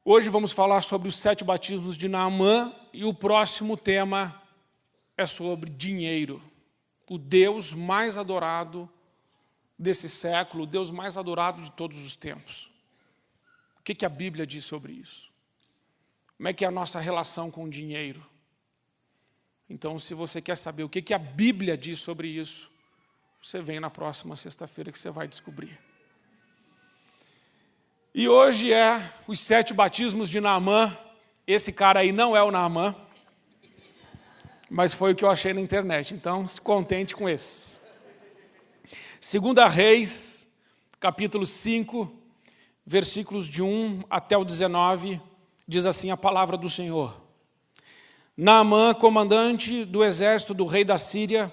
Hoje vamos falar sobre os 7 batismos de Naamã e o próximo tema é sobre dinheiro. O Deus mais adorado desse século, o Deus mais adorado de todos os tempos. O que a Bíblia diz sobre isso? Como é que é a nossa relação com o dinheiro? Então, se você quer saber o que a Bíblia diz sobre isso, você vem na próxima sexta-feira que você vai descobrir. E hoje é os 7 batismos de Naamã. Esse cara aí não é o Naamã, mas foi o que eu achei na internet, então se contente com esse. 2 Reis, capítulo 5, versículos de 1 até o 19, diz assim a palavra do Senhor. Naamã, comandante do exército do rei da Síria,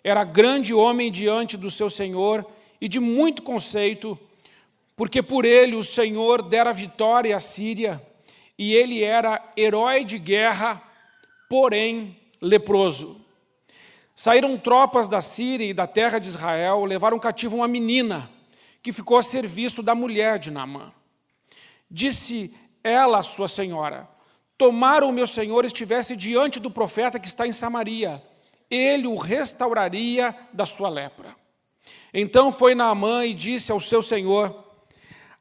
era grande homem diante do seu senhor e de muito conceito, porque por ele o Senhor dera vitória à Síria, e ele era herói de guerra, porém leproso. Saíram tropas da Síria e da terra de Israel, levaram cativo uma menina, que ficou a serviço da mulher de Naamã. Disse ela à sua senhora: tomara o meu senhor estivesse diante do profeta que está em Samaria, ele o restauraria da sua lepra. Então foi Naamã e disse ao seu senhor: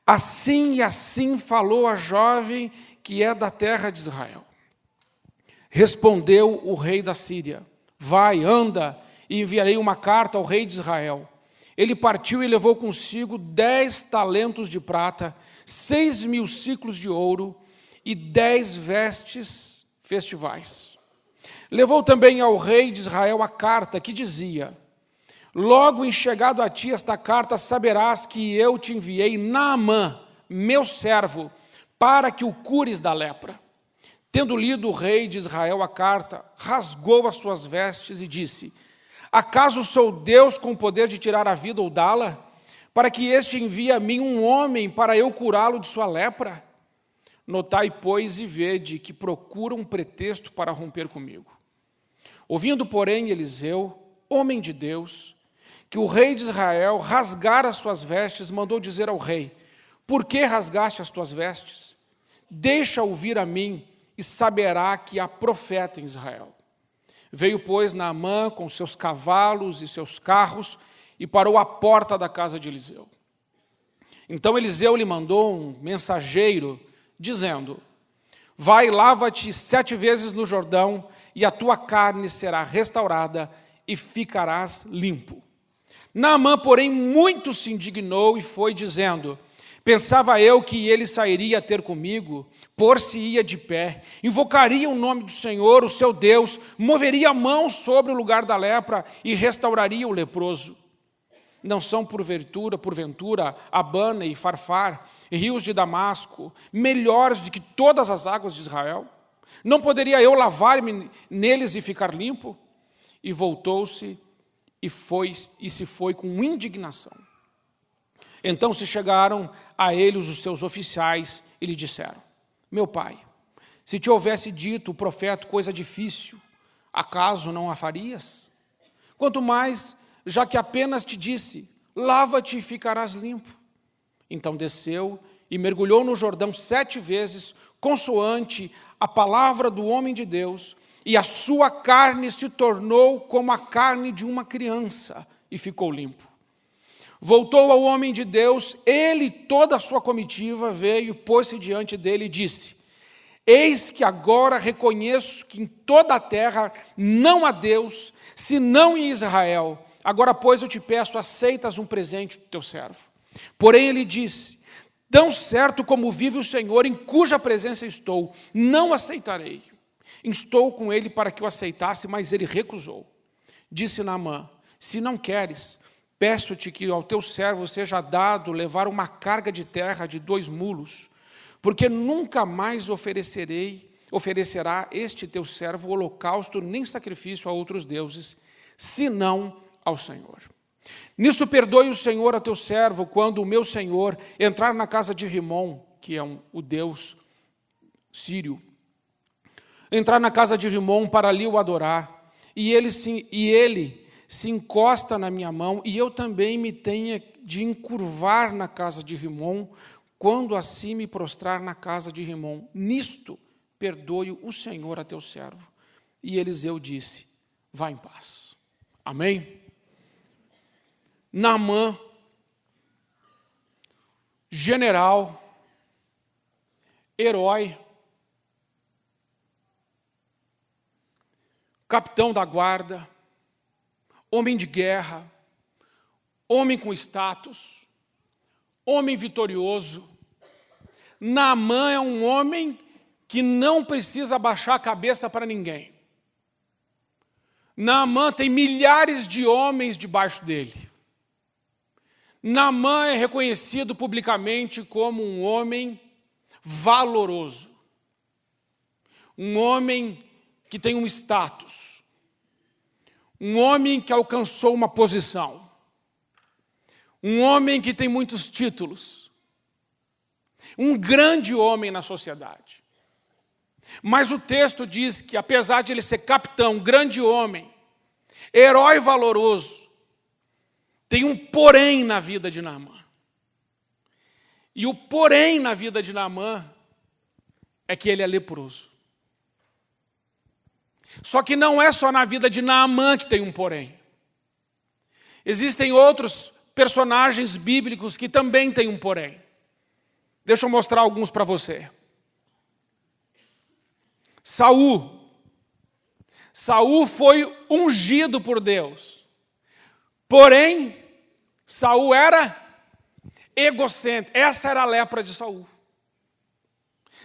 assim e assim falou a jovem que é da terra de Israel. Respondeu o rei da Síria: vai, anda, e enviarei uma carta ao rei de Israel. Ele partiu e levou consigo 10 talentos de prata, 6.000 ciclos de ouro e 10 vestes festivais. Levou também ao rei de Israel a carta que dizia: logo em chegado a ti esta carta, saberás que eu te enviei Naamã, meu servo, para que o cures da lepra. Tendo lido o rei de Israel a carta, rasgou as suas vestes e disse: acaso sou Deus com o poder de tirar a vida ou dá-la, para que este envie a mim um homem para eu curá-lo de sua lepra? Notai, pois, e vede que procura um pretexto para romper comigo. Ouvindo, porém, Eliseu, homem de Deus, que o rei de Israel rasgara as suas vestes, mandou dizer ao rei: por que rasgaste as tuas vestes? Deixa-o vir a mim, e saberá que há profeta em Israel. Veio, pois, Naamã com seus cavalos e seus carros, e parou à porta da casa de Eliseu. Então Eliseu lhe mandou um mensageiro, dizendo: vai, lava-te 7 vezes no Jordão, e a tua carne será restaurada, e ficarás limpo. Naamã, porém, muito se indignou e foi dizendo: pensava eu que ele sairia a ter comigo, pôr-se-ia de pé, invocaria o nome do Senhor, o seu Deus, moveria a mão sobre o lugar da lepra e restauraria o leproso. Não são porventura, Abana e Farfar, rios de Damasco, melhores do que todas as águas de Israel? Não poderia eu lavar-me neles e ficar limpo? E voltou-se e se foi com indignação. Então se chegaram a ele os seus oficiais e lhe disseram: meu pai, se te houvesse dito o profeta coisa difícil, acaso não a farias? Quanto mais, já que apenas te disse: lava-te e ficarás limpo. Então desceu e mergulhou no Jordão 7 vezes, consoante a palavra do homem de Deus, e a sua carne se tornou como a carne de uma criança, e ficou limpo. Voltou ao homem de Deus, ele e toda a sua comitiva veio, pôs-se diante dele e disse: eis que agora reconheço que em toda a terra não há Deus, senão em Israel. Agora, pois, eu te peço, aceitas um presente do teu servo. Porém ele disse: tão certo como vive o Senhor, em cuja presença estou, não aceitarei. Instou com ele para que o aceitasse, mas ele recusou. Disse Naamã: se não queres, peço-te que ao teu servo seja dado levar uma carga de terra de 2 mulos, porque nunca mais oferecerá este teu servo holocausto nem sacrifício a outros deuses, senão ao Senhor. Nisso perdoe o Senhor a teu servo, quando o meu senhor entrar na casa de Rimom, que é o deus sírio, entrar na casa de Rimom para ali o adorar, e ele se encosta na minha mão, e eu também me tenha de encurvar na casa de Rimom, quando assim me prostrar na casa de Rimom. Nisto perdoe o Senhor a teu servo. E Eliseu disse, vá em paz. Amém? Naamã, general, herói, capitão da guarda, homem de guerra, homem com status, homem vitorioso. Naamã é um homem que não precisa baixar a cabeça para ninguém. Naamã tem milhares de homens debaixo dele. Naamã é reconhecido publicamente como um homem valoroso. Um homem que tem um status. Um homem que alcançou uma posição. Um homem que tem muitos títulos. Um grande homem na sociedade. Mas o texto diz que, apesar de ele ser capitão, grande homem, herói valoroso, tem um porém na vida de Naamã. E o porém na vida de Naamã é que ele é leproso. Só que não é só na vida de Naamã que tem um porém. Existem outros personagens bíblicos que também têm um porém. Deixa eu mostrar alguns para você. Saul. Saul foi ungido por Deus. Porém, Saul era egocêntrico. Essa era a lepra de Saul.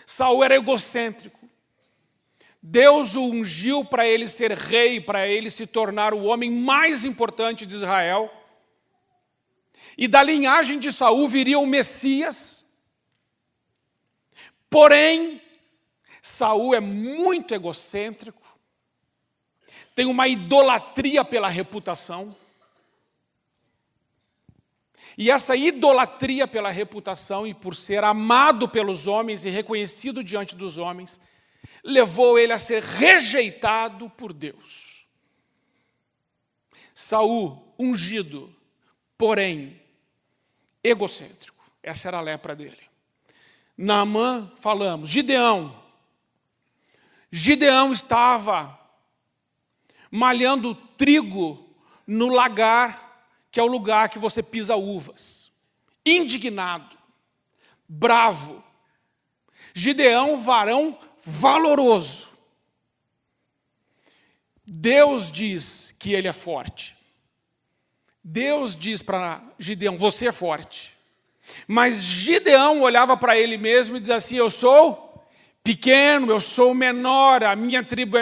Saul era egocêntrico. Deus o ungiu para ele ser rei, para ele se tornar o homem mais importante de Israel. E da linhagem de Saul viria o Messias. Porém, Saul é muito egocêntrico, tem uma idolatria pela reputação. E essa idolatria pela reputação e por ser amado pelos homens e reconhecido diante dos homens, levou ele a ser rejeitado por Deus. Saul, ungido, porém, egocêntrico. Essa era a lepra dele. Naamã, falamos. Gideão. Gideão estava malhando trigo no lagar, que é o lugar que você pisa uvas. Indignado, bravo. Gideão, varão valoroso. Deus diz que ele é forte. Deus diz para Gideão, você é forte. Mas Gideão olhava para ele mesmo e dizia assim, eu sou pequeno, eu sou o menor, a minha tribo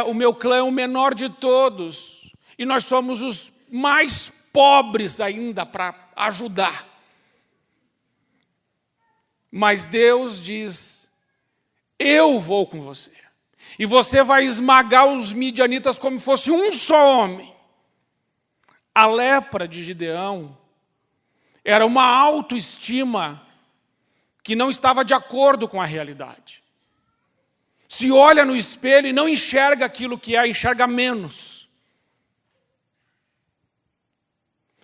o meu clã é o menor de todos. E nós somos os mais pobres ainda para ajudar. Mas Deus diz, eu vou com você. E você vai esmagar os midianitas como se fosse um só homem. A lepra de Gideão era uma autoestima que não estava de acordo com a realidade. Se olha no espelho e não enxerga aquilo que é, enxerga menos.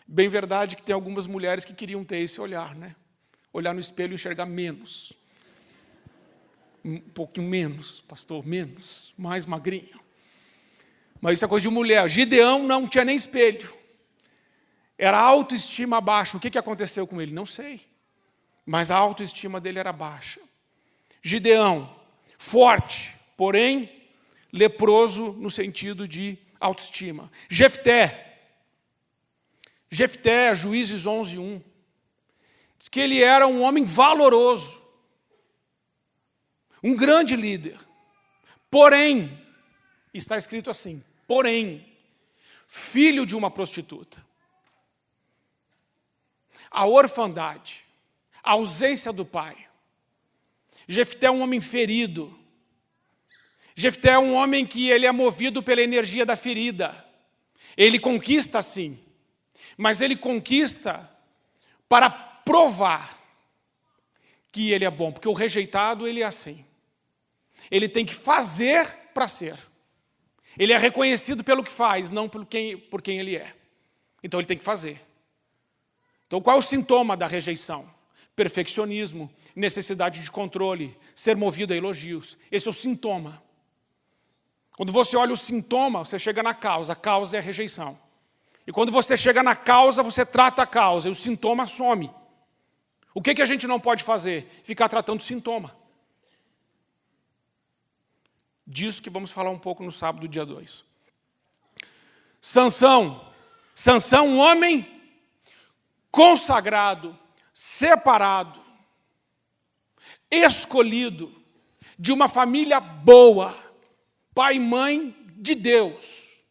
Bem verdade que tem algumas mulheres que queriam ter esse olhar, né? Olhar no espelho e enxergar menos. Um pouquinho menos, pastor, menos, mais magrinho. Mas isso é coisa de mulher. Gideão não tinha nem espelho. Era autoestima baixa. O que aconteceu com ele? Não sei. Mas a autoestima dele era baixa. Gideão, forte, porém leproso no sentido de autoestima. Jefté, Juízes 11:1. Diz que ele era um homem valoroso. Um grande líder. Porém, está escrito assim, porém, filho de uma prostituta. A orfandade, a ausência do pai. Jefté é um homem ferido. Jefté é um homem que ele é movido pela energia da ferida. Ele conquista sim, mas ele conquista para provar que ele é bom, porque o rejeitado ele é assim. Ele tem que fazer para ser. Ele é reconhecido pelo que faz, não por quem ele é. Então ele tem que fazer. Então qual é o sintoma da rejeição? perfeccionismo, necessidade de controle, ser movido a elogios. Esse é o sintoma. Quando você olha o sintoma, você chega na causa. A causa é a rejeição. E quando você chega na causa, você trata a causa e o sintoma some. O que a gente não pode fazer? Ficar tratando o sintoma. Disso que vamos falar um pouco no sábado, dia 2. Sansão, um homem consagrado, separado, escolhido, de uma família boa, pai e mãe de Deus,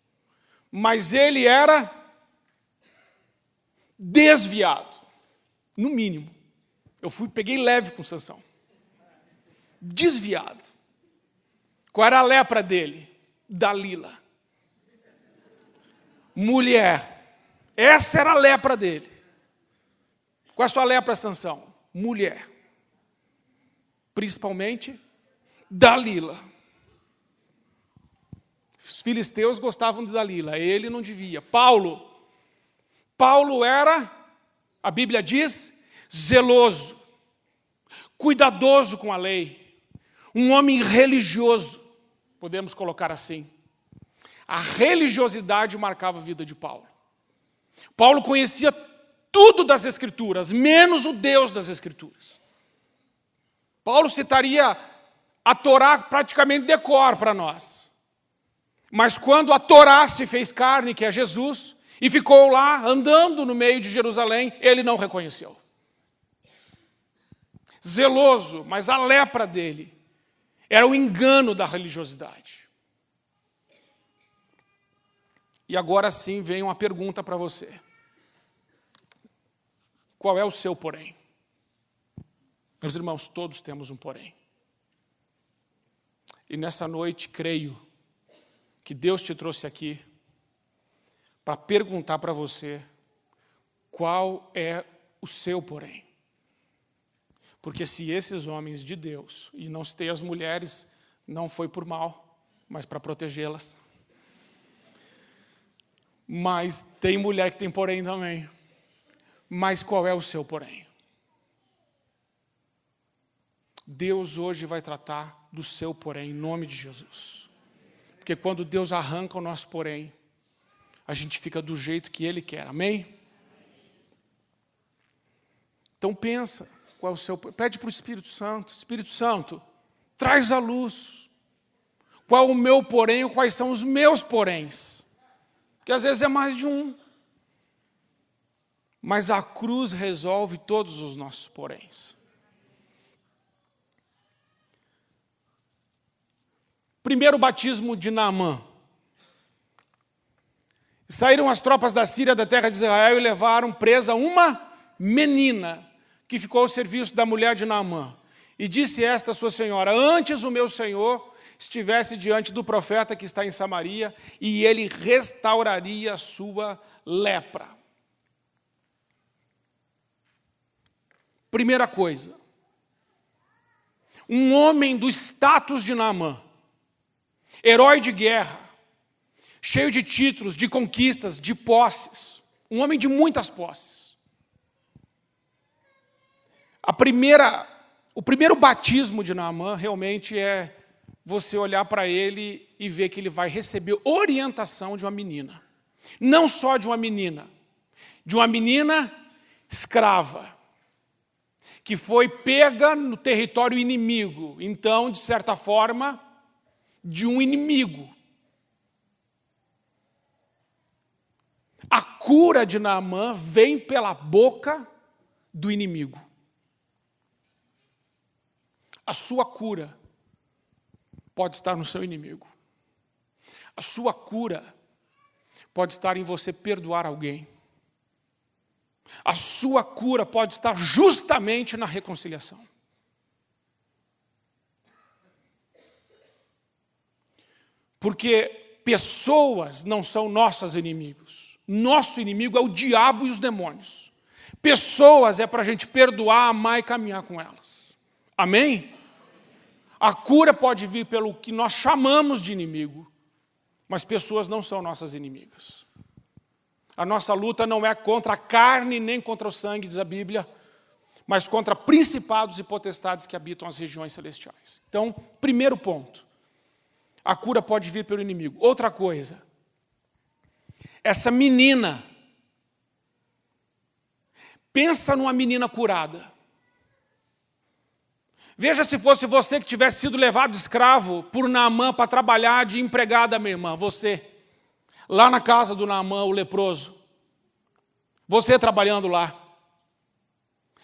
mas ele era desviado, no mínimo. Eu peguei leve com Sansão. Desviado. Qual era a lepra dele? Dalila. Mulher. Essa era a lepra dele. Qual é a sua lepra, Sansão? Mulher. Principalmente Dalila. Os filisteus gostavam de Dalila, ele não devia. Paulo era, a Bíblia diz, zeloso, cuidadoso com a lei, um homem religioso, podemos colocar assim. A religiosidade marcava a vida de Paulo. Paulo conhecia tudo das Escrituras, menos o Deus das Escrituras. Paulo citaria a Torá praticamente de cor para nós. Mas quando a Torá se fez carne, que é Jesus, e ficou lá andando no meio de Jerusalém, ele não reconheceu. Zeloso, mas a lepra dele era o engano da religiosidade. E agora sim vem uma pergunta para você. Qual é o seu porém? Meus irmãos, todos temos um porém. E nessa noite, creio que Deus te trouxe aqui para perguntar para você qual é o seu porém. Porque se esses homens de Deus, e não citei as mulheres, não foi por mal, mas para protegê-las. Mas tem mulher que tem porém também. Mas qual é o seu porém? Deus hoje vai tratar do seu porém, em nome de Jesus. Porque quando Deus arranca o nosso porém, a gente fica do jeito que Ele quer, amém? Então pensa, qual é o seu, pede para o Espírito Santo, traz a luz. Qual é o meu porém ou quais são os meus poréns? Porque às vezes é mais de um. Mas a cruz resolve todos os nossos poréns. Primeiro batismo de Naamã. Saíram as tropas da Síria da terra de Israel e levaram presa uma menina que ficou ao serviço da mulher de Naamã. E disse esta sua senhora: antes o meu senhor estivesse diante do profeta que está em Samaria, e ele restauraria a sua lepra. Primeira coisa, um homem do status de Naamã, herói de guerra, cheio de títulos, de conquistas, de posses, um homem de muitas posses. O primeiro batismo de Naamã realmente é você olhar para ele e ver que ele vai receber orientação de uma menina. Não só de uma menina escrava, que foi pega no território inimigo, então, de certa forma, de um inimigo. A cura de Naamã vem pela boca do inimigo. A sua cura pode estar no seu inimigo. A sua cura pode estar em você perdoar alguém. A sua cura pode estar justamente na reconciliação. Porque pessoas não são nossos inimigos. Nosso inimigo é o diabo e os demônios. Pessoas é para a gente perdoar, amar e caminhar com elas. Amém? A cura pode vir pelo que nós chamamos de inimigo, mas pessoas não são nossas inimigas. A nossa luta não é contra a carne nem contra o sangue, diz a Bíblia, mas contra principados e potestades que habitam as regiões celestiais. Então, primeiro ponto, a cura pode vir pelo inimigo. Outra coisa, essa menina, pensa numa menina curada. Veja se fosse você que tivesse sido levado escravo por Naamã para trabalhar de empregada, minha irmã, você, lá na casa do Naamã, o leproso, você trabalhando lá.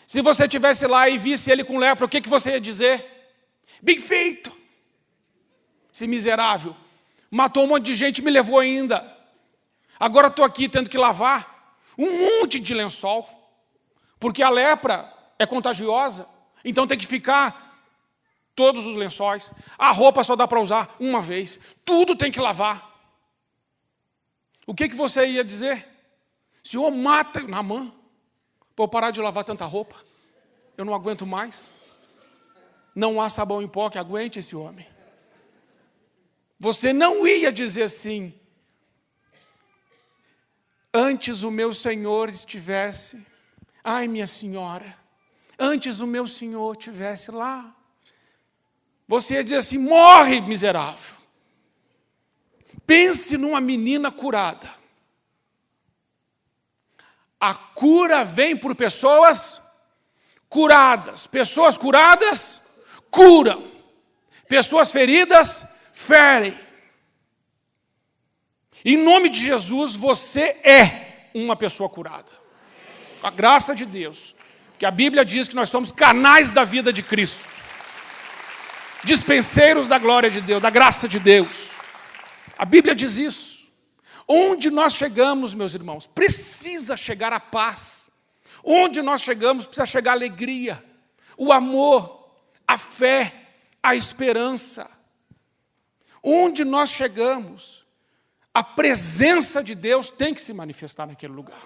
Se você estivesse lá e visse ele com lepra, o que você ia dizer? Bem feito! Esse miserável matou um monte de gente e me levou ainda. Agora estou aqui tendo que lavar um monte de lençol, porque a lepra é contagiosa, então tem que ficar todos os lençóis. A roupa só dá para usar uma vez, tudo tem que lavar. O que você ia dizer? Senhor, mata Naamã. Para eu parar de lavar tanta roupa, eu não aguento mais. Não há sabão em pó que aguente esse homem. Você não ia dizer assim, antes o meu Senhor estivesse, ai minha senhora, antes o meu Senhor estivesse lá. Você ia dizer assim, morre miserável. Pense numa menina curada. A cura vem por pessoas curadas. Pessoas curadas, curam. Pessoas feridas, ferem. Em nome de Jesus, você é uma pessoa curada. Com a graça de Deus. Porque a Bíblia diz que nós somos canais da vida de Cristo. Dispenseiros da glória de Deus, da graça de Deus. A Bíblia diz isso. Onde nós chegamos, meus irmãos, precisa chegar a paz. Onde nós chegamos, precisa chegar a alegria, o amor, a fé, a esperança. Onde nós chegamos, a presença de Deus tem que se manifestar naquele lugar.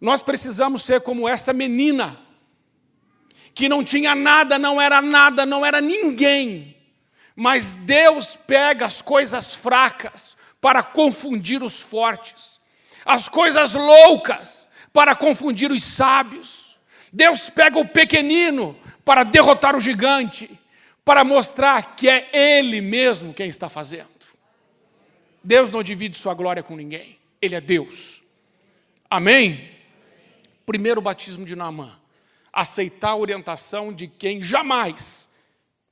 Nós precisamos ser como essa menina, que não tinha nada, não era ninguém. Mas Deus pega as coisas fracas para confundir os fortes, as coisas loucas para confundir os sábios. Deus pega o pequenino para derrotar o gigante, para mostrar que é Ele mesmo quem está fazendo. Deus não divide sua glória com ninguém, Ele é Deus. Amém? Primeiro batismo de Naamã, aceitar a orientação de quem jamais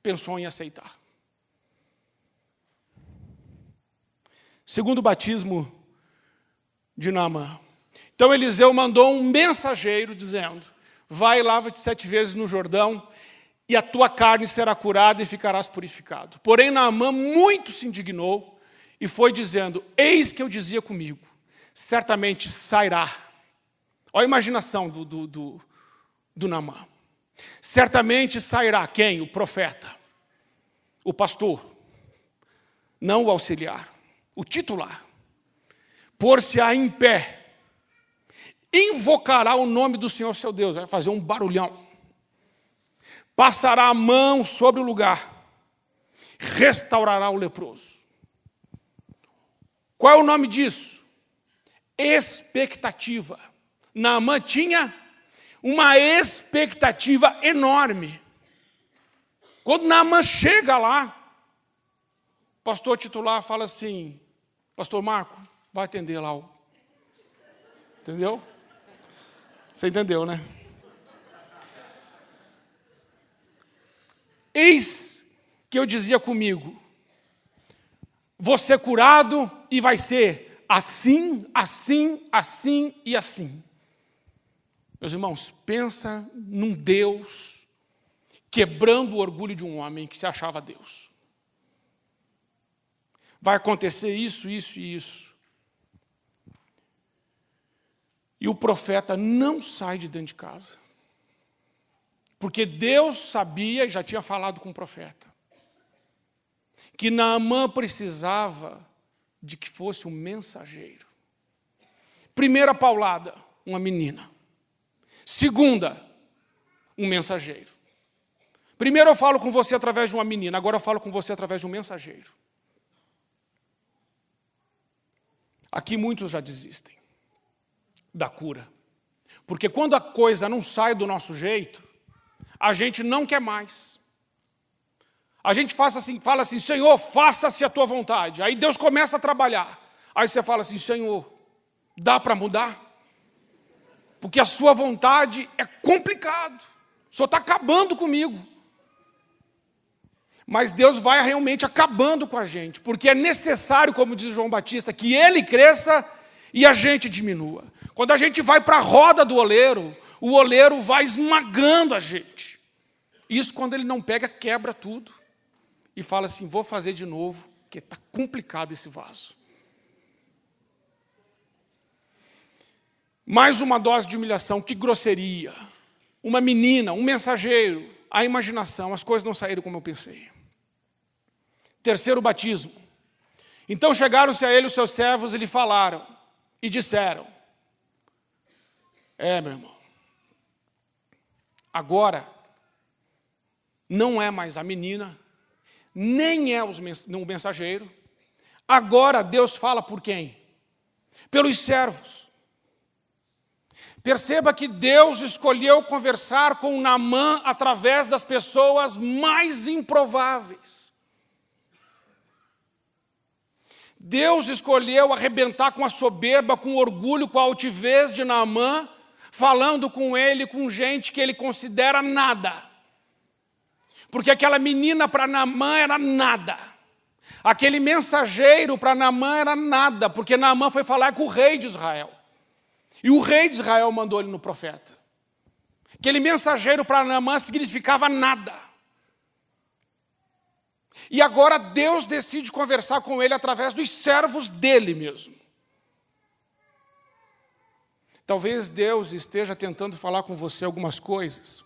pensou em aceitar. Segundo batismo de Naamã. Então Eliseu mandou um mensageiro dizendo, vai e lava-te 7 vezes no Jordão, e a tua carne será curada e ficarás purificado. Porém Naamã muito se indignou e foi dizendo, eis que eu dizia comigo, certamente sairá. Olha a imaginação do Naamã. Certamente sairá quem? O profeta, o pastor, não o auxiliar. O titular, pôr-se-á em pé, invocará o nome do Senhor seu Deus, vai fazer um barulhão, passará a mão sobre o lugar, restaurará o leproso. Qual é o nome disso? Expectativa. Naamã tinha uma expectativa enorme. Quando Naamã chega lá, o pastor titular fala assim, pastor Marco, vai atender lá. Entendeu? Você entendeu, né? Eis que eu dizia comigo, vou ser curado e vai ser assim, assim, assim e assim. Meus irmãos, pensa num Deus quebrando o orgulho de um homem que se achava Deus. Vai acontecer isso, isso e isso. E o profeta não sai de dentro de casa. Porque Deus sabia, e já tinha falado com o profeta, que Naamã precisava de que fosse um mensageiro. Primeira paulada, uma menina. Segunda, um mensageiro. Primeiro eu falo com você através de uma menina, agora eu falo com você através de um mensageiro. Aqui muitos já desistem da cura. Porque quando a coisa não sai do nosso jeito, a gente não quer mais. A gente fala assim, Senhor, faça-se a tua vontade. Aí Deus começa a trabalhar. Aí você fala assim, Senhor, dá para mudar? Porque a sua vontade é complicado. O Senhor está acabando comigo. Mas Deus vai realmente acabando com a gente, porque é necessário, como diz João Batista, que Ele cresça e a gente diminua. Quando a gente vai para a roda do oleiro, o oleiro vai esmagando a gente. Isso quando ele não pega, quebra tudo. E fala assim, vou fazer de novo, porque está complicado esse vaso. Mais uma dose de humilhação, que grosseria. Uma menina, um mensageiro, a imaginação, as coisas não saíram como eu pensei. Terceiro batismo. Então chegaram-se a ele os seus servos e lhe falaram, e disseram, meu irmão, agora não é mais a menina, nem é o mensageiro, agora Deus fala por quem? Pelos servos. Perceba que Deus escolheu conversar com Naamã através das pessoas mais improváveis. Deus escolheu arrebentar com a soberba, com o orgulho, com a altivez de Naamã, falando com ele, com gente que ele considera nada. Porque aquela menina para Naamã era nada. Aquele mensageiro para Naamã era nada, porque Naamã foi falar com o rei de Israel. E o rei de Israel mandou ele no profeta. Aquele mensageiro para Naamã significava nada. E agora Deus decide conversar com ele através dos servos dele mesmo. Talvez Deus esteja tentando falar com você algumas coisas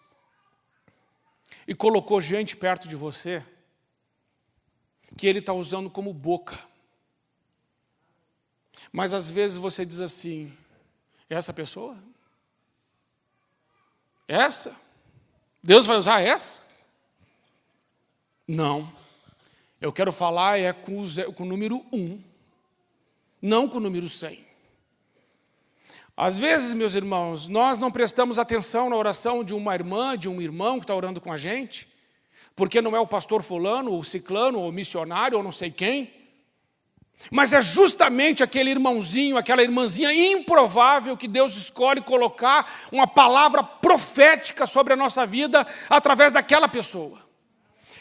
e colocou gente perto de você que Ele está usando como boca. Mas às vezes você diz assim, essa pessoa? Essa? Deus vai usar essa? Não. Eu quero falar com o número 1, não com o número 100. Às vezes, meus irmãos, nós não prestamos atenção na oração de uma irmã, de um irmão que está orando com a gente, porque não é o pastor fulano, ou ciclano, ou missionário, ou não sei quem, mas é justamente aquele irmãozinho, aquela irmãzinha improvável que Deus escolhe colocar uma palavra profética sobre a nossa vida através daquela pessoa.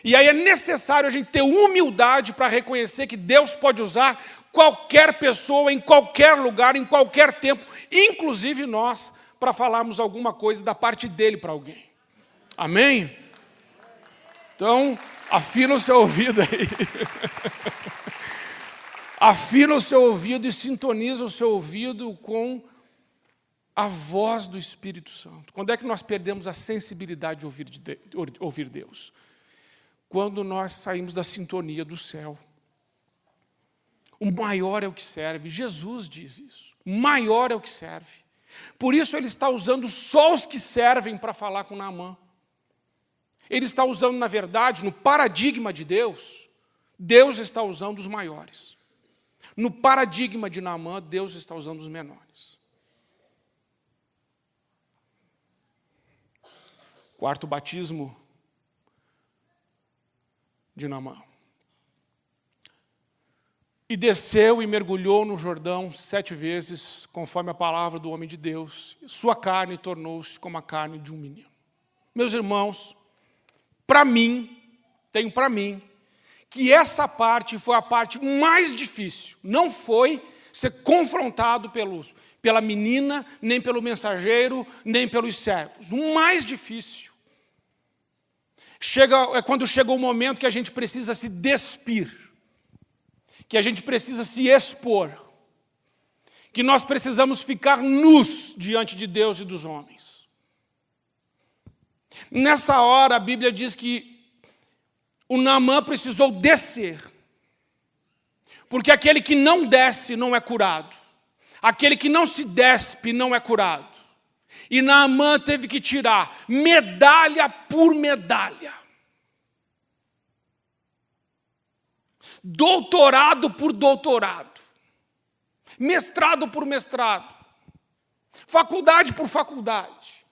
E aí é necessário a gente ter humildade para reconhecer que Deus pode usar qualquer pessoa, em qualquer lugar, em qualquer tempo, inclusive nós, para falarmos alguma coisa da parte dele para alguém. Amém? Então, afina o seu ouvido aí. Afina o seu ouvido e sintoniza o seu ouvido com a voz do Espírito Santo. Quando é que nós perdemos a sensibilidade de ouvir Deus? Quando nós saímos da sintonia do céu. O maior é o que serve. Jesus diz isso. O maior é o que serve. Por isso ele está usando só os que servem para falar com Naamã. Ele está usando, na verdade, no paradigma de Deus, Deus está usando os maiores. No paradigma de Naamã, Deus está usando os menores. Quarto batismo de Naamã. E desceu e mergulhou no Jordão 7 vezes, conforme a palavra do homem de Deus. Sua carne tornou-se como a carne de um menino. Meus irmãos, tenho para mim, que essa parte foi a parte mais difícil. Não foi ser confrontado pela menina, nem pelo mensageiro, nem pelos servos. O mais difícil é quando chega o momento que a gente precisa se despir, que a gente precisa se expor, que nós precisamos ficar nus diante de Deus e dos homens. Nessa hora, a Bíblia diz que o Naamã precisou descer, porque aquele que não desce não é curado, aquele que não se despe não é curado. E Naamã teve que tirar medalha por medalha, doutorado por doutorado, mestrado por mestrado, faculdade por faculdade,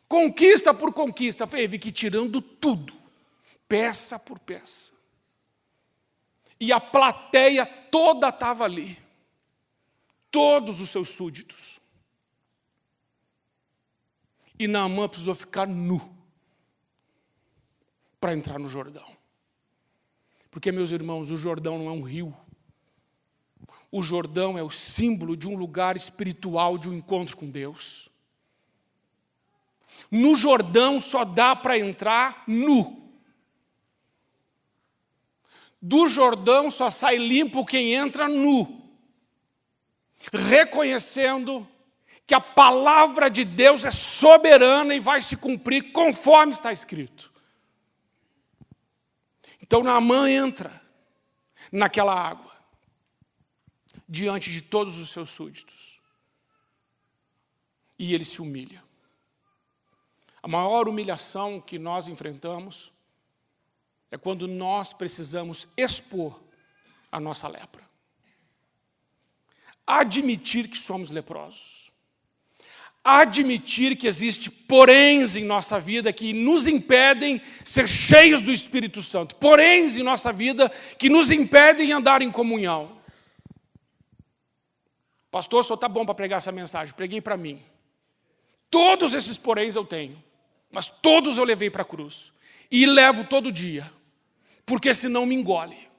conquista por conquista, teve que ir tirando tudo, peça por peça. E a plateia toda estava ali, todos os seus súditos. E Naamã precisou ficar nu para entrar no Jordão. Porque, meus irmãos, o Jordão não é um rio. O Jordão é o símbolo de um lugar espiritual, de um encontro com Deus. No Jordão só dá para entrar nu. Do Jordão só sai limpo quem entra nu, reconhecendo que a palavra de Deus é soberana e vai se cumprir conforme está escrito. Então Naamã entra naquela água, diante de todos os seus súditos, e ele se humilha. A maior humilhação que nós enfrentamos é quando nós precisamos expor a nossa lepra. Admitir que somos leprosos. Admitir que existe poréns em nossa vida que nos impedem ser cheios do Espírito Santo. Poréns em nossa vida que nos impedem andar em comunhão. Pastor, só está bom para pregar essa mensagem. Preguei para mim. Todos esses poréns eu tenho. Mas todos eu levei para a cruz. E levo todo dia. Porque senão me engole.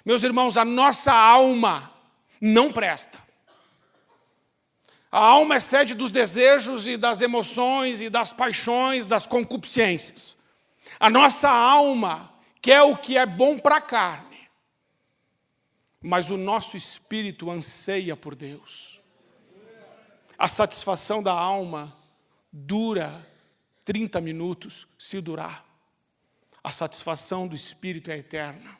Meus irmãos, a nossa alma não presta. A alma é sede dos desejos e das emoções e das paixões, das concupiscências. A nossa alma quer o que é bom para a carne. Mas o nosso espírito anseia por Deus. A satisfação da alma dura 30 minutos, se durar. A satisfação do espírito é eterna.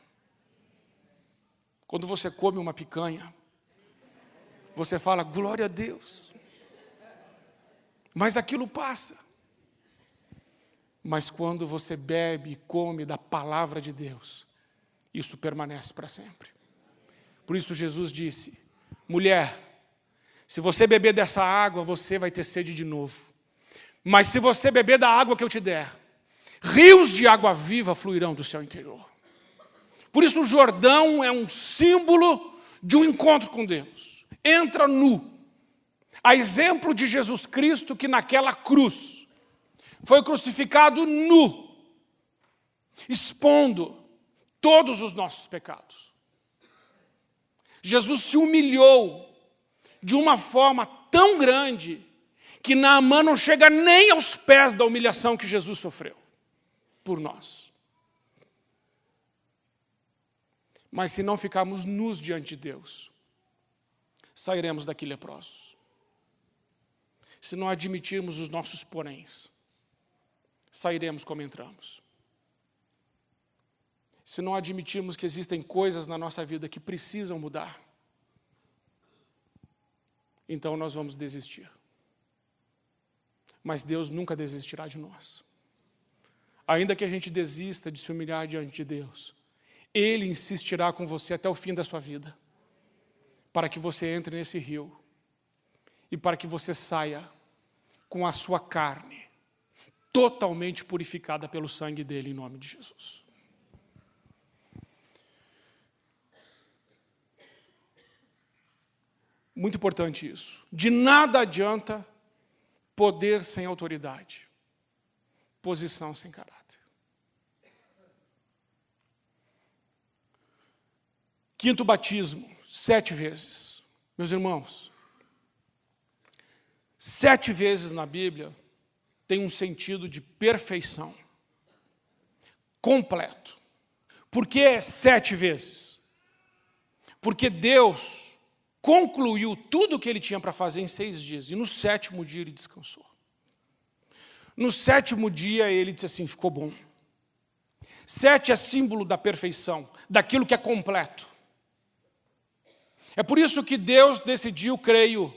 Quando você come uma picanha, você fala, glória a Deus. Mas aquilo passa. Mas quando você bebe e come da palavra de Deus, isso permanece para sempre. Por isso Jesus disse, mulher, se você beber dessa água, você vai ter sede de novo. Mas se você beber da água que eu te der, rios de água viva fluirão do seu interior. Por isso o Jordão é um símbolo de um encontro com Deus. Entra nu. A exemplo de Jesus Cristo que naquela cruz foi crucificado nu, expondo todos os nossos pecados. Jesus se humilhou de uma forma tão grande que Naamã não chega nem aos pés da humilhação que Jesus sofreu por nós. Mas se não ficarmos nus diante de Deus, sairemos daqui leprosos. Se não admitirmos os nossos poréns, sairemos como entramos. Se não admitirmos que existem coisas na nossa vida que precisam mudar, então nós vamos desistir. Mas Deus nunca desistirá de nós. Ainda que a gente desista de se humilhar diante de Deus, Ele insistirá com você até o fim da sua vida, para que você entre nesse rio e para que você saia com a sua carne totalmente purificada pelo sangue dele, em nome de Jesus. Muito importante isso. De nada adianta poder sem autoridade, posição sem caráter. Quinto batismo, 7 vezes. Meus irmãos, 7 vezes na Bíblia tem um sentido de perfeição, completo. Por que 7 vezes? Porque Deus concluiu tudo o que Ele tinha para fazer em 6 dias, e no 7º dia Ele descansou. No 7º dia Ele disse assim, ficou bom. 7 é símbolo da perfeição, daquilo que é completo. É por isso que Deus decidiu, creio,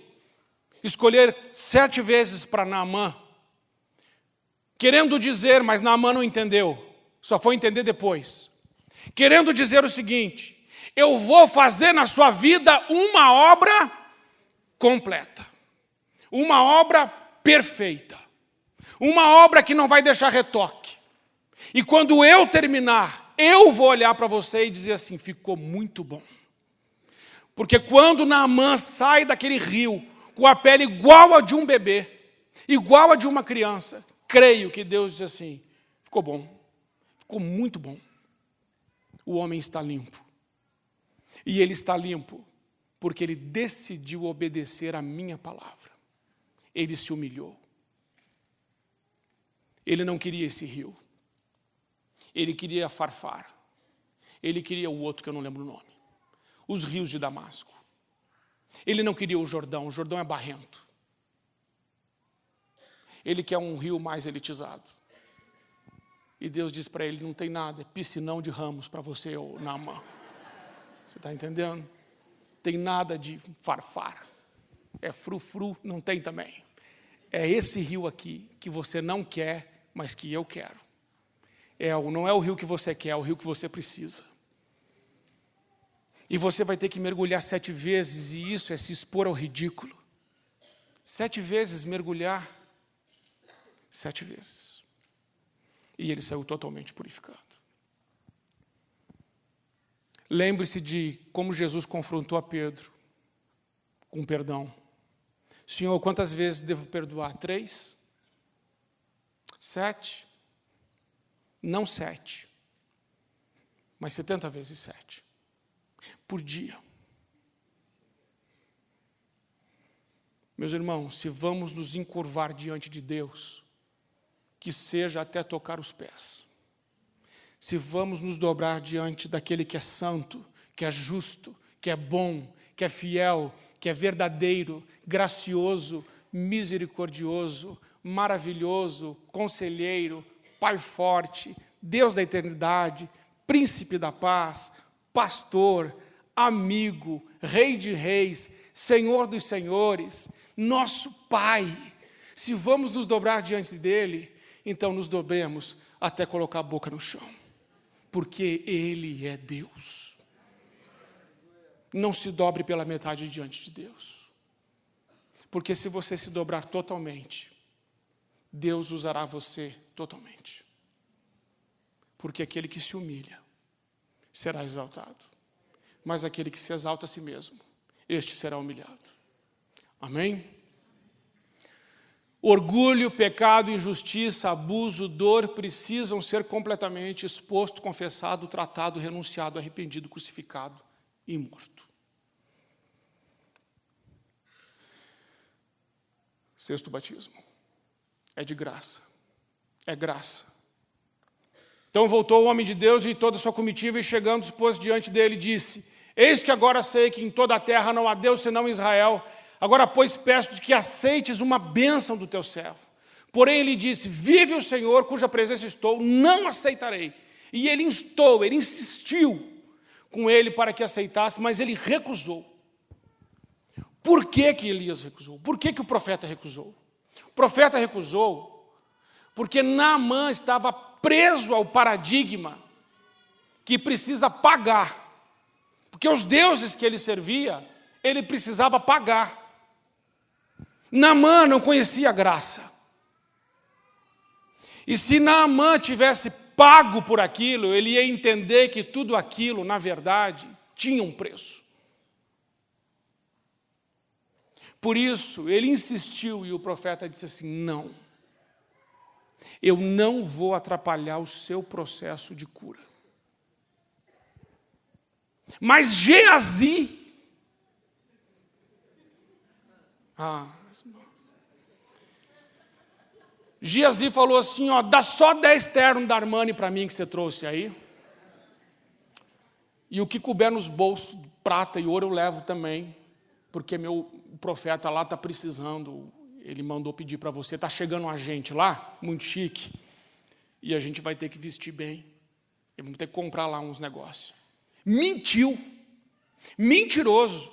escolher 7 vezes para Naamã, querendo dizer, mas Naamã não entendeu, só foi entender depois, querendo dizer o seguinte, eu vou fazer na sua vida uma obra completa. Uma obra perfeita. Uma obra que não vai deixar retoque. E quando eu terminar, eu vou olhar para você e dizer assim, ficou muito bom. Porque quando Naamã sai daquele rio, com a pele igual a de um bebê, igual a de uma criança, creio que Deus diz assim, ficou bom, ficou muito bom. O homem está limpo. E ele está limpo porque ele decidiu obedecer a minha palavra. Ele se humilhou. Ele não queria esse rio. Ele queria Farfar. Ele queria o outro que eu não lembro o nome. Os rios de Damasco. Ele não queria o Jordão é barrento. Ele quer um rio mais elitizado. E Deus diz para ele, não tem nada, é piscinão de ramos para você, Naamã. Você está entendendo? Tem nada de Farfar. É frufru, não tem também. É esse rio aqui que você não quer, mas que eu quero. Não é o rio que você quer, é o rio que você precisa. E você vai ter que mergulhar 7 vezes, e isso é se expor ao ridículo. 7 vezes mergulhar, 7 vezes. E ele saiu totalmente purificado. Lembre-se de como Jesus confrontou a Pedro com perdão. Senhor, quantas vezes devo perdoar? 3? 7? Não 7, mas 70 vezes 7. Por dia. Meus irmãos, se vamos nos encurvar diante de Deus, que seja até tocar os pés. Se vamos nos dobrar diante daquele que é santo, que é justo, que é bom, que é fiel, que é verdadeiro, gracioso, misericordioso, maravilhoso, conselheiro, Pai forte, Deus da eternidade, príncipe da paz, pastor, amigo, Rei de reis, Senhor dos senhores, nosso Pai. Se vamos nos dobrar diante dele, então nos dobremos até colocar a boca no chão, porque ele é Deus. Não se dobre pela metade diante de Deus, porque se você se dobrar totalmente, Deus usará você totalmente, porque aquele que se humilha será exaltado, mas aquele que se exalta a si mesmo, este será humilhado. Amém? Orgulho, pecado, injustiça, abuso, dor precisam ser completamente exposto, confessado, tratado, renunciado, arrependido, crucificado e morto. 6º batismo. É de graça. É graça. Então voltou o homem de Deus e toda a sua comitiva, e chegando se pôs diante dele, disse: eis que agora sei que em toda a terra não há Deus senão Israel. Agora, pois, peço-te que aceites uma bênção do teu servo. Porém, ele disse: vive o Senhor, cuja presença estou, não aceitarei. E ele insistiu com ele para que aceitasse, mas ele recusou. Por que Elias recusou? Por que o profeta recusou? O profeta recusou porque Naamã estava preso ao paradigma que precisa pagar. Porque os deuses que ele servia, ele precisava pagar. Naamã não conhecia a graça. E se Naamã tivesse pago por aquilo, ele ia entender que tudo aquilo, na verdade, tinha um preço. Por isso, ele insistiu e o profeta disse assim: não, eu não vou atrapalhar o seu processo de cura. Mas Geazi, Geazi falou assim: ó, dá só 10 ternos da Armani para mim que você trouxe aí. E o que couber nos bolsos, prata e ouro, eu levo também, porque meu profeta lá está precisando. Ele mandou pedir para você, está chegando um agente lá, muito chique, e a gente vai ter que vestir bem. E vamos ter que comprar lá uns negócios. Mentiu, mentiroso.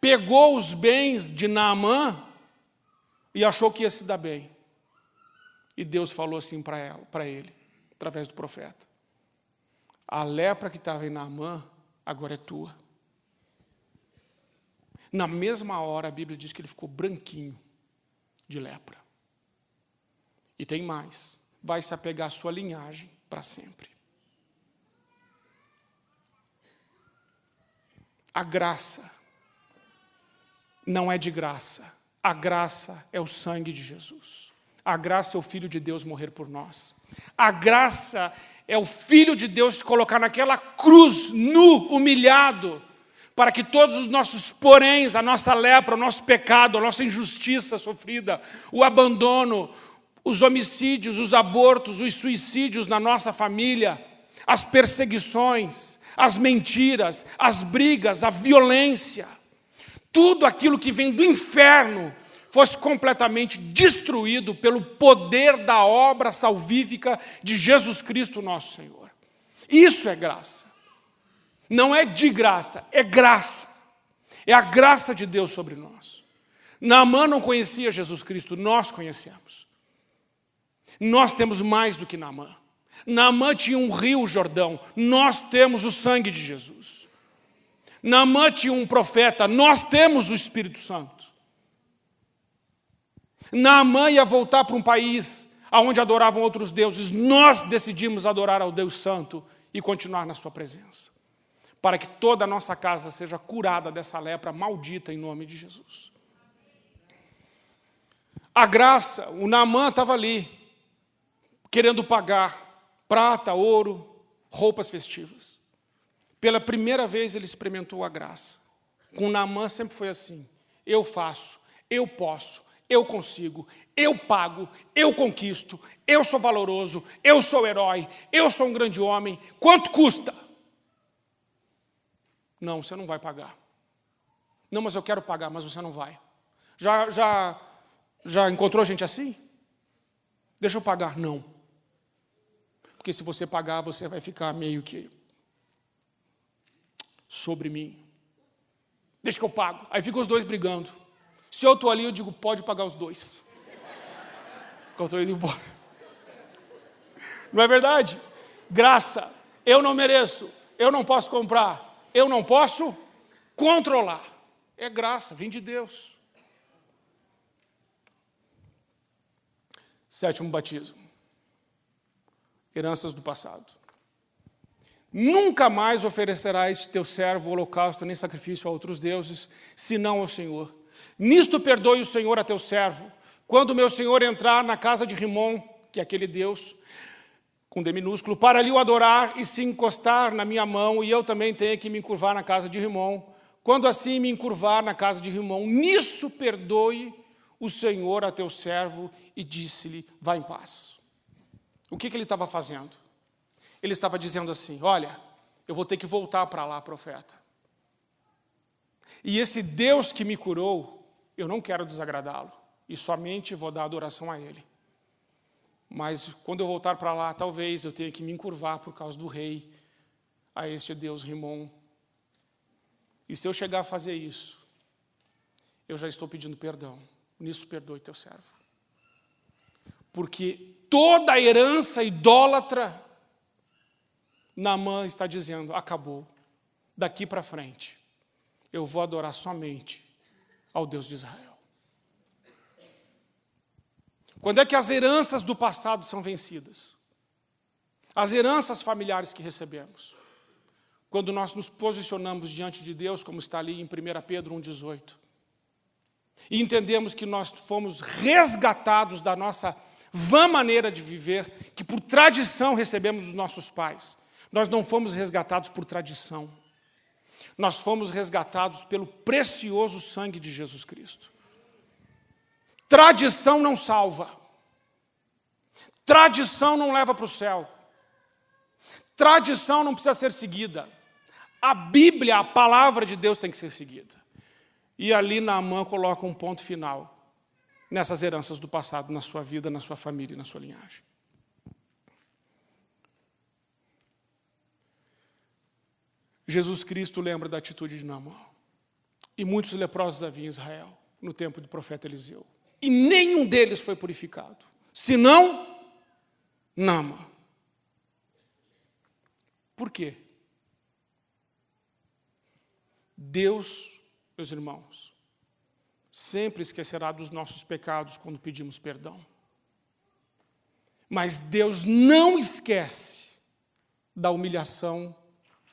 Pegou os bens de Naamã e achou que ia se dar bem. E Deus falou assim para ele, através do profeta: a lepra que estava em Naamã agora é tua. Na mesma hora, a Bíblia diz que ele ficou branquinho de lepra. E tem mais, vai se apegar à sua linhagem para sempre. A graça não é de graça. A graça é o sangue de Jesus. A graça é o Filho de Deus morrer por nós. A graça é o Filho de Deus se colocar naquela cruz, nu, humilhado, para que todos os nossos poréns, a nossa lepra, o nosso pecado, a nossa injustiça sofrida, o abandono, os homicídios, os abortos, os suicídios na nossa família, as perseguições, as mentiras, as brigas, a violência, tudo aquilo que vem do inferno fosse completamente destruído pelo poder da obra salvífica de Jesus Cristo, nosso Senhor. Isso é graça. Não é de graça, é graça. É a graça de Deus sobre nós. Naamã não conhecia Jesus Cristo, nós conhecemos. Nós temos mais do que Naamã. Naamã tinha um rio Jordão, nós temos o sangue de Jesus. Naamã tinha um profeta, nós temos o Espírito Santo. Naamã ia voltar para um país onde adoravam outros deuses, nós decidimos adorar ao Deus Santo e continuar na sua presença, para que toda a nossa casa seja curada dessa lepra maldita em nome de Jesus. A graça, o Naamã estava ali, querendo pagar prata, ouro, roupas festivas. Pela primeira vez ele experimentou a graça. Com Naamã sempre foi assim: eu faço, eu posso, eu consigo, eu pago, eu conquisto, eu sou valoroso, eu sou herói, eu sou um grande homem. Quanto custa? Não, você não vai pagar. Não, mas eu quero pagar, mas você não vai. Já encontrou gente assim? Deixa eu pagar. Não. Porque se você pagar, você vai ficar meio que sobre mim. Deixa que eu pago. Aí ficam os dois brigando. Se eu estou ali, eu digo, pode pagar os dois. Porque eu estou indo embora. Não é verdade? Graça. Eu não mereço. Eu não posso comprar. Eu não posso controlar. É graça, vem de Deus. Sétimo batismo. Heranças do passado. Nunca mais oferecerás teu servo holocausto nem sacrifício a outros deuses, senão ao Senhor. Nisto perdoe o Senhor a teu servo. Quando o meu Senhor entrar na casa de Rimom, que é aquele Deus, com D minúsculo, para ali o adorar e se encostar na minha mão, e eu também tenho que me encurvar na casa de Rimom. Quando assim me encurvar na casa de Rimom, nisso perdoe o Senhor a teu servo, e disse-lhe, vá em paz. O que ele estava fazendo? Ele estava dizendo assim, olha, eu vou ter que voltar para lá, profeta. E esse Deus que me curou, eu não quero desagradá-lo, e somente vou dar adoração a Ele. Mas quando eu voltar para lá, talvez eu tenha que me encurvar por causa do rei, a este Deus Rimom. E se eu chegar a fazer isso, eu já estou pedindo perdão. Nisso perdoe teu servo. Porque toda a herança idólatra, Naamã está dizendo, acabou. Daqui para frente, eu vou adorar somente ao Deus de Israel. Quando é que as heranças do passado são vencidas? As heranças familiares que recebemos. Quando nós nos posicionamos diante de Deus, como está ali em 1 Pedro 1,18. E entendemos que nós fomos resgatados da nossa vã maneira de viver, que por tradição recebemos dos nossos pais. Nós não fomos resgatados por tradição. Nós fomos resgatados pelo precioso sangue de Jesus Cristo. Tradição não salva. Tradição não leva para o céu. Tradição não precisa ser seguida. A Bíblia, a palavra de Deus tem que ser seguida. E ali Naamã coloca um ponto final nessas heranças do passado, na sua vida, na sua família e na sua linhagem. Jesus Cristo lembra da atitude de Naamã. E muitos leprosos havia em Israel, no tempo do profeta Eliseu. E nenhum deles foi purificado, senão Naamã. Por quê? Deus meus irmãos, sempre esquecerá dos nossos pecados quando pedimos perdão. Mas Deus não esquece da humilhação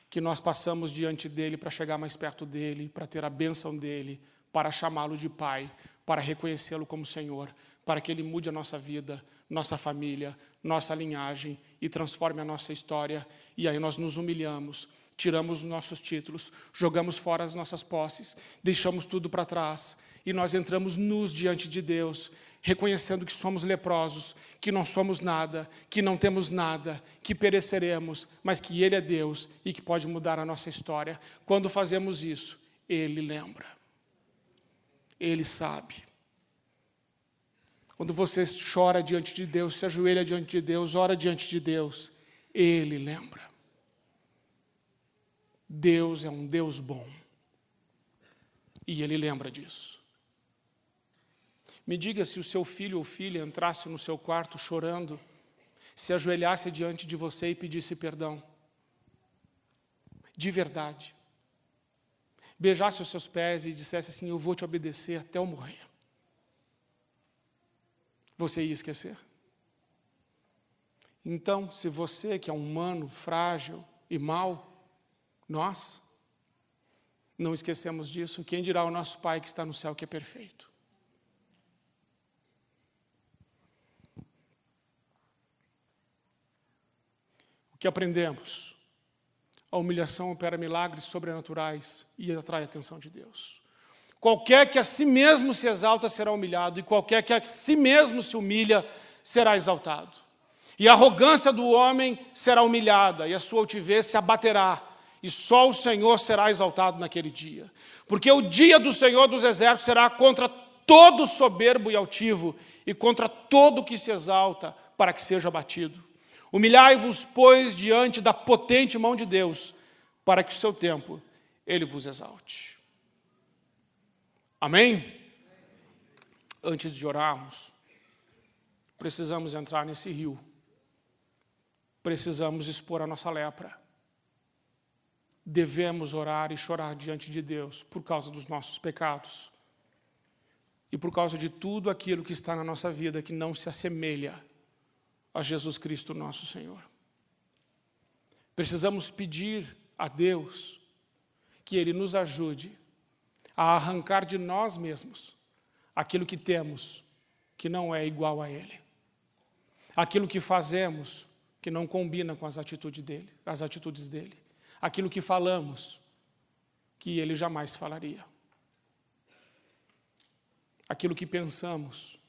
que nós passamos diante dEle para chegar mais perto dEle, para ter a bênção dEle, para chamá-lo de Pai, para reconhecê-lo como Senhor, para que Ele mude a nossa vida, nossa família, nossa linhagem e transforme a nossa história. E aí nós nos humilhamos, tiramos os nossos títulos, jogamos fora as nossas posses, deixamos tudo para trás e nós entramos nus diante de Deus, reconhecendo que somos leprosos, que não somos nada, que não temos nada, que pereceremos, mas que Ele é Deus e que pode mudar a nossa história. Quando fazemos isso, Ele lembra. Ele sabe. Quando você chora diante de Deus, se ajoelha diante de Deus, ora diante de Deus, Ele lembra. Deus é um Deus bom. E Ele lembra disso. Me diga se o seu filho ou filha entrasse no seu quarto chorando, se ajoelhasse diante de você e pedisse perdão. De verdade. Beijasse os seus pés e dissesse assim: eu vou te obedecer até eu morrer. Você ia esquecer? Então, se você que é humano, frágil e mau, nós não esquecemos disso, quem dirá o nosso Pai que está no céu que é perfeito? O que aprendemos? A humilhação opera milagres sobrenaturais e atrai a atenção de Deus. Qualquer que a si mesmo se exalta será humilhado, e qualquer que a si mesmo se humilha será exaltado. E a arrogância do homem será humilhada, e a sua altivez se abaterá, e só o Senhor será exaltado naquele dia. Porque o dia do Senhor dos Exércitos será contra todo soberbo e altivo, e contra todo que se exalta, para que seja abatido. Humilhai-vos, pois, diante da potente mão de Deus, para que o seu tempo Ele vos exalte. Amém? Antes de orarmos, precisamos entrar nesse rio. Precisamos expor a nossa lepra. Devemos orar e chorar diante de Deus por causa dos nossos pecados e por causa de tudo aquilo que está na nossa vida que não se assemelha a Jesus Cristo, nosso Senhor. Precisamos pedir a Deus que Ele nos ajude a arrancar de nós mesmos aquilo que temos que não é igual a Ele. Aquilo que fazemos que não combina com as atitudes dele. Aquilo que falamos que Ele jamais falaria. Aquilo que pensamos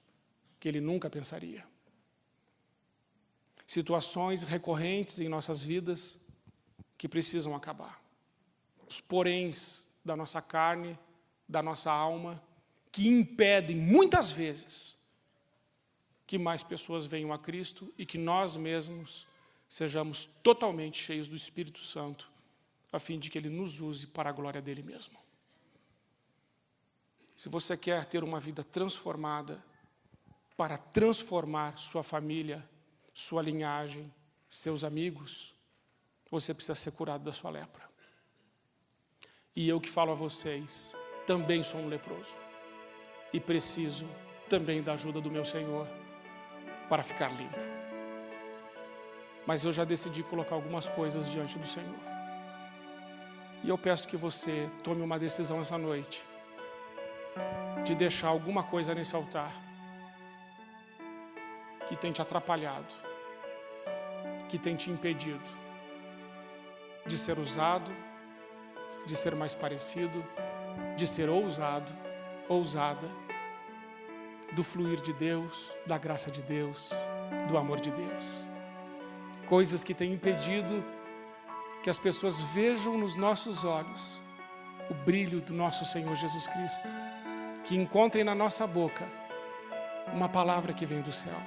que Ele nunca pensaria. Situações recorrentes em nossas vidas que precisam acabar. Os poréns da nossa carne, da nossa alma, que impedem muitas vezes que mais pessoas venham a Cristo e que nós mesmos sejamos totalmente cheios do Espírito Santo, a fim de que Ele nos use para a glória dEle mesmo. Se você quer ter uma vida transformada, para transformar sua família, sua linhagem, seus amigos, você precisa ser curado da sua lepra. E eu que falo a vocês, também sou um leproso. E preciso também da ajuda do meu Senhor para ficar limpo. Mas eu já decidi colocar algumas coisas diante do Senhor. E eu peço que você tome uma decisão essa noite de deixar alguma coisa nesse altar que tem te atrapalhado, que tem te impedido de ser usado, de ser mais parecido, de ser ousado, ousada, do fluir de Deus, da graça de Deus, do amor de Deus. Coisas que têm impedido que as pessoas vejam nos nossos olhos o brilho do nosso Senhor Jesus Cristo, que encontrem na nossa boca uma palavra que vem do céu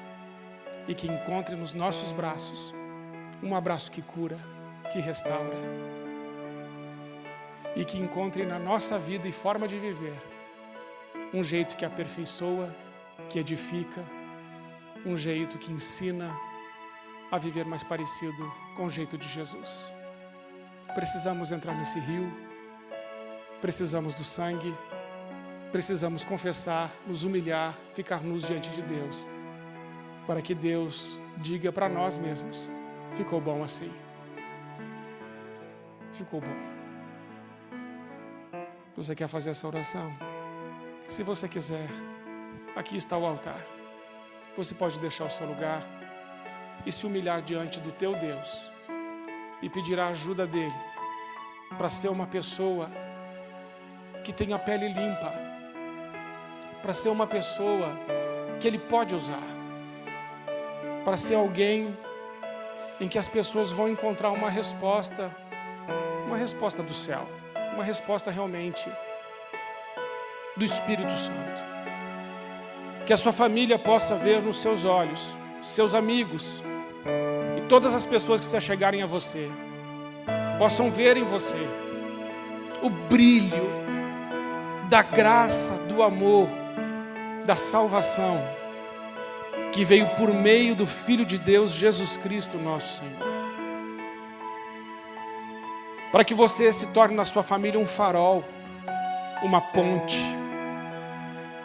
e que encontrem nos nossos braços um abraço que cura, que restaura, e que encontrem na nossa vida e forma de viver um jeito que aperfeiçoa, que edifica, um jeito que ensina a viver mais parecido com o jeito de Jesus. Precisamos entrar nesse rio, precisamos do sangue, precisamos confessar, nos humilhar, ficar nus diante de Deus, para que Deus diga para nós mesmos: ficou bom assim. Ficou bom. Você quer fazer essa oração? Se você quiser, aqui está o altar. Você pode deixar o seu lugar e se humilhar diante do teu Deus e pedir a ajuda dele para ser uma pessoa que tem a pele limpa, para ser uma pessoa que ele pode usar, para ser alguém em que as pessoas vão encontrar uma resposta do céu, uma resposta realmente do Espírito Santo. Que a sua família possa ver nos seus olhos, seus amigos e todas as pessoas que se achegarem a você, possam ver em você o brilho da graça, do amor, da salvação que veio por meio do Filho de Deus, Jesus Cristo, nosso Senhor. Para que você se torne na sua família um farol, uma ponte.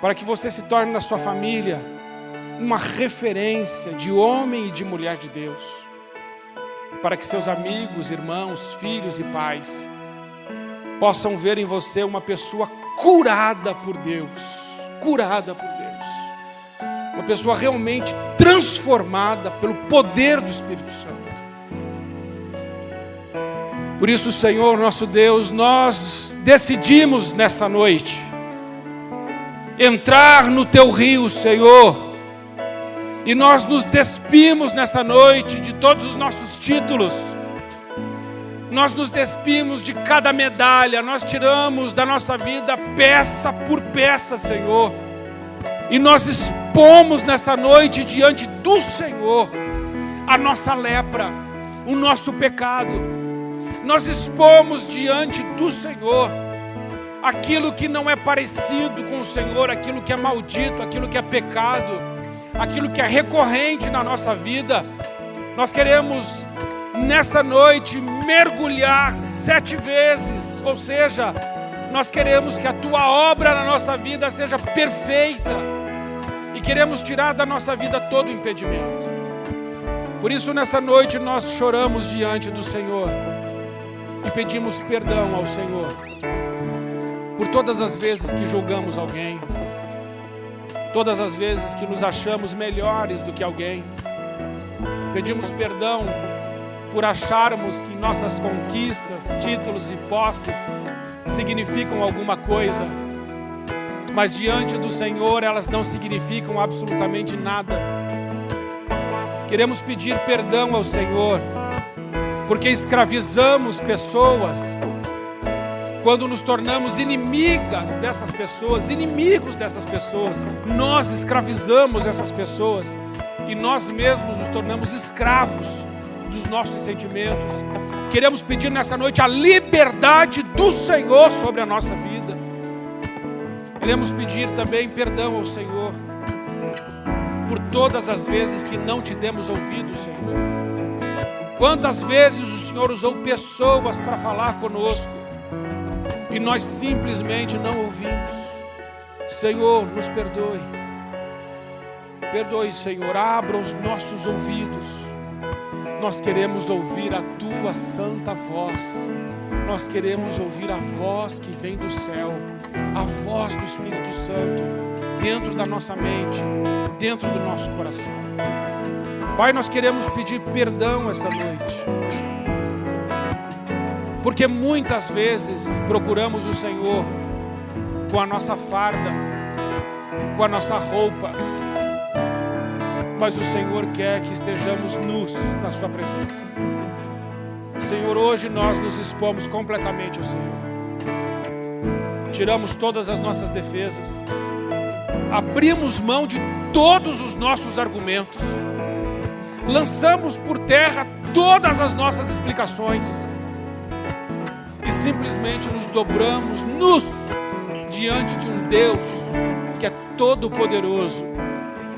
Para que você se torne na sua família uma referência de homem e de mulher de Deus. Para que seus amigos, irmãos, filhos e pais possam ver em você uma pessoa curada por Deus. Curada por Deus. Uma pessoa realmente transformada pelo poder do Espírito Santo. Por isso, Senhor, nosso Deus, nós decidimos nessa noite entrar no Teu rio, Senhor, e nós nos despimos nessa noite de todos os nossos títulos, nós nos despimos de cada medalha, nós tiramos da nossa vida peça por peça, Senhor, e nós expomos nessa noite diante do Senhor a nossa lepra, o nosso pecado. Nós expomos diante do Senhor aquilo que não é parecido com o Senhor, aquilo que é maldito, aquilo que é pecado, aquilo que é recorrente na nossa vida. Nós queremos nessa noite mergulhar 7 vezes, ou seja, nós queremos que a Tua obra na nossa vida seja perfeita e queremos tirar da nossa vida todo o impedimento. Por isso nessa noite nós choramos diante do Senhor e pedimos perdão ao Senhor por todas as vezes que julgamos alguém, todas as vezes que nos achamos melhores do que alguém. Pedimos perdão por acharmos que nossas conquistas, títulos e posses significam alguma coisa, mas diante do Senhor elas não significam absolutamente nada. Queremos pedir perdão ao Senhor porque escravizamos pessoas quando nos tornamos inimigos dessas pessoas. Nós escravizamos essas pessoas e nós mesmos nos tornamos escravos dos nossos sentimentos. Queremos pedir nessa noite a liberdade do Senhor sobre a nossa vida. Queremos pedir também perdão ao Senhor por todas as vezes que não te demos ouvido, Senhor. Quantas vezes o Senhor usou pessoas para falar conosco e nós simplesmente não ouvimos. Senhor, nos perdoe. Perdoe, Senhor, abra os nossos ouvidos. Nós queremos ouvir a Tua santa voz. Nós queremos ouvir a voz que vem do céu, a voz do Espírito Santo, dentro da nossa mente, dentro do nosso coração. Pai, nós queremos pedir perdão essa noite, porque muitas vezes procuramos o Senhor com a nossa farda, com a nossa roupa, mas o Senhor quer que estejamos nus na Sua presença. Senhor, hoje nós nos expomos completamente ao Senhor. Tiramos todas as nossas defesas, abrimos mão de todos os nossos argumentos, lançamos por terra todas as nossas explicações e simplesmente nos dobramos nus diante de um Deus que é todo-poderoso,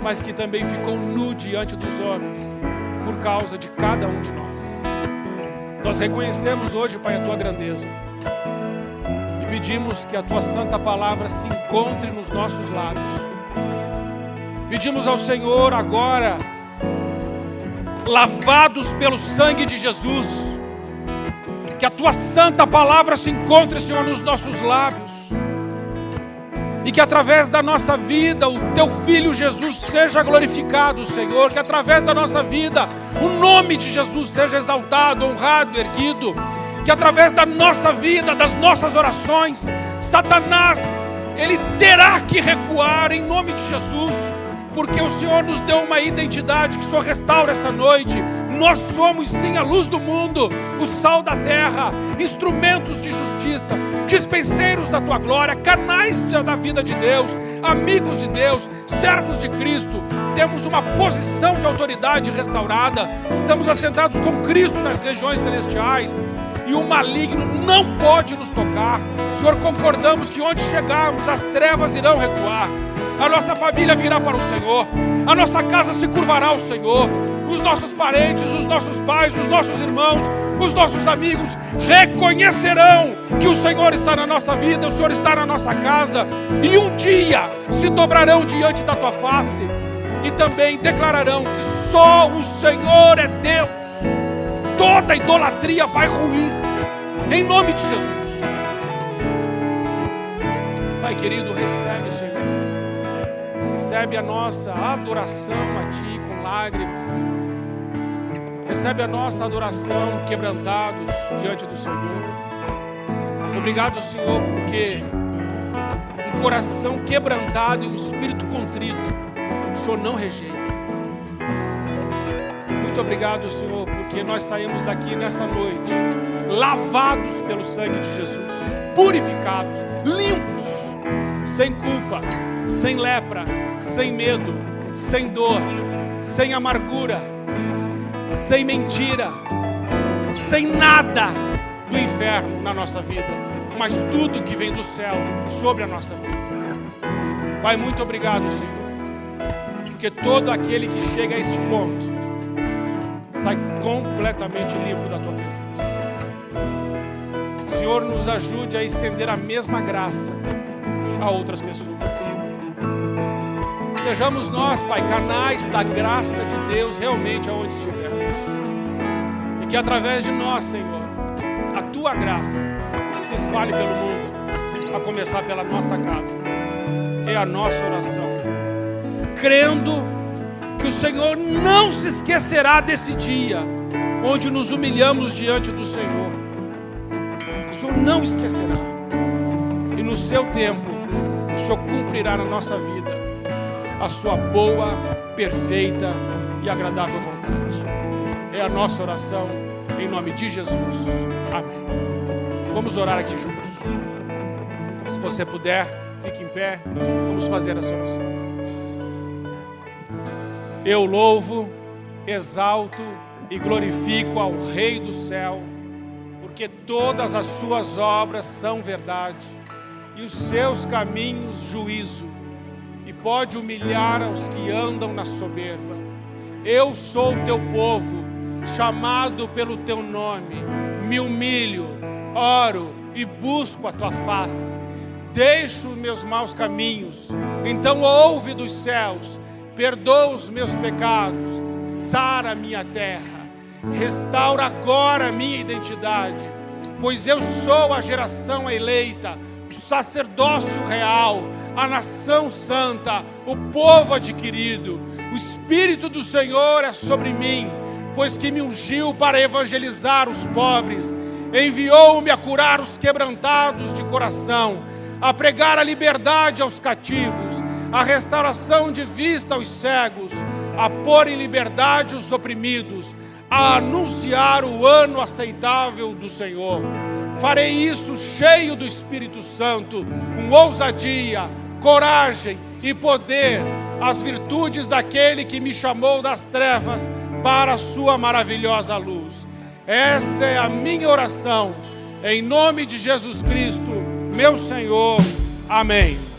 mas que também ficou nu diante dos homens por causa de cada um de nós. Nós reconhecemos hoje, Pai, a Tua grandeza e pedimos que a Tua santa palavra se encontre nos nossos lábios. Pedimos ao Senhor agora, lavados pelo sangue de Jesus, que a Tua santa palavra se encontre, Senhor, nos nossos lábios. E que através da nossa vida o Teu Filho Jesus seja glorificado, Senhor. Que através da nossa vida o nome de Jesus seja exaltado, honrado, erguido. Que através da nossa vida, das nossas orações, Satanás, ele terá que recuar em nome de Jesus. Porque o Senhor nos deu uma identidade que o Senhor restaura essa noite. Nós somos sim a luz do mundo, o sal da terra, instrumentos de justiça, dispenseiros da Tua glória, canais da vida de Deus, amigos de Deus, servos de Cristo. Temos uma posição de autoridade restaurada, estamos assentados com Cristo nas regiões celestiais e o maligno não pode nos tocar. Senhor, concordamos que onde chegarmos as trevas irão recuar, a nossa família virá para o Senhor, a nossa casa se curvará ao Senhor, os nossos parentes, os nossos pais, os nossos irmãos, os nossos amigos reconhecerão que o Senhor está na nossa vida, o Senhor está na nossa casa, e um dia se dobrarão diante da Tua face e também declararão que só o Senhor é Deus. Toda idolatria vai ruir em nome de Jesus. Pai querido, recebe, Senhor, recebe a nossa adoração a Ti com lágrimas. Recebe a nossa adoração quebrantados diante do Senhor. Obrigado, Senhor, porque um coração quebrantado e um espírito contrito o Senhor não rejeita. Muito obrigado, Senhor, porque nós saímos daqui nessa noite lavados pelo sangue de Jesus, purificados, limpos, sem culpa, sem lepra, sem medo, sem dor, sem amargura, sem mentira, sem nada do inferno na nossa vida, mas tudo que vem do céu sobre a nossa vida. Pai, muito obrigado, Senhor, porque todo aquele que chega a este ponto sai completamente limpo da Tua presença. Senhor, nos ajude a estender a mesma graça a outras pessoas. Sejamos nós, Pai, canais da graça de Deus realmente aonde estivermos. E que através de nós, Senhor, a Tua graça se espalhe pelo mundo, a começar pela nossa casa. É a nossa oração, crendo que o Senhor não se esquecerá desse dia onde nos humilhamos diante do Senhor. O Senhor não esquecerá. E no seu tempo, o Senhor cumprirá na nossa vida a sua boa, perfeita e agradável vontade. É a nossa oração em nome de Jesus. Amém. Vamos orar aqui juntos. Se você puder, fique em pé. Vamos fazer essa oração. Eu louvo, exalto e glorifico ao Rei do céu, porque todas as suas obras são verdade e os seus caminhos juízo, e pode humilhar aos que andam na soberba. Eu sou teu povo, chamado pelo teu nome, me humilho, oro e busco a tua face, deixo meus maus caminhos, então ouve dos céus, perdoa os meus pecados, sara a minha terra, restaura agora a minha identidade, pois eu sou a geração eleita, o sacerdócio real, a nação santa, o povo adquirido. O Espírito do Senhor é sobre mim, pois que me ungiu para evangelizar os pobres, enviou-me a curar os quebrantados de coração, a pregar a liberdade aos cativos, a restauração de vista aos cegos, a pôr em liberdade os oprimidos, a anunciar o ano aceitável do Senhor. Farei isso cheio do Espírito Santo, com ousadia, coragem e poder, as virtudes daquele que me chamou das trevas para a sua maravilhosa luz. Essa é a minha oração, em nome de Jesus Cristo, meu Senhor. Amém.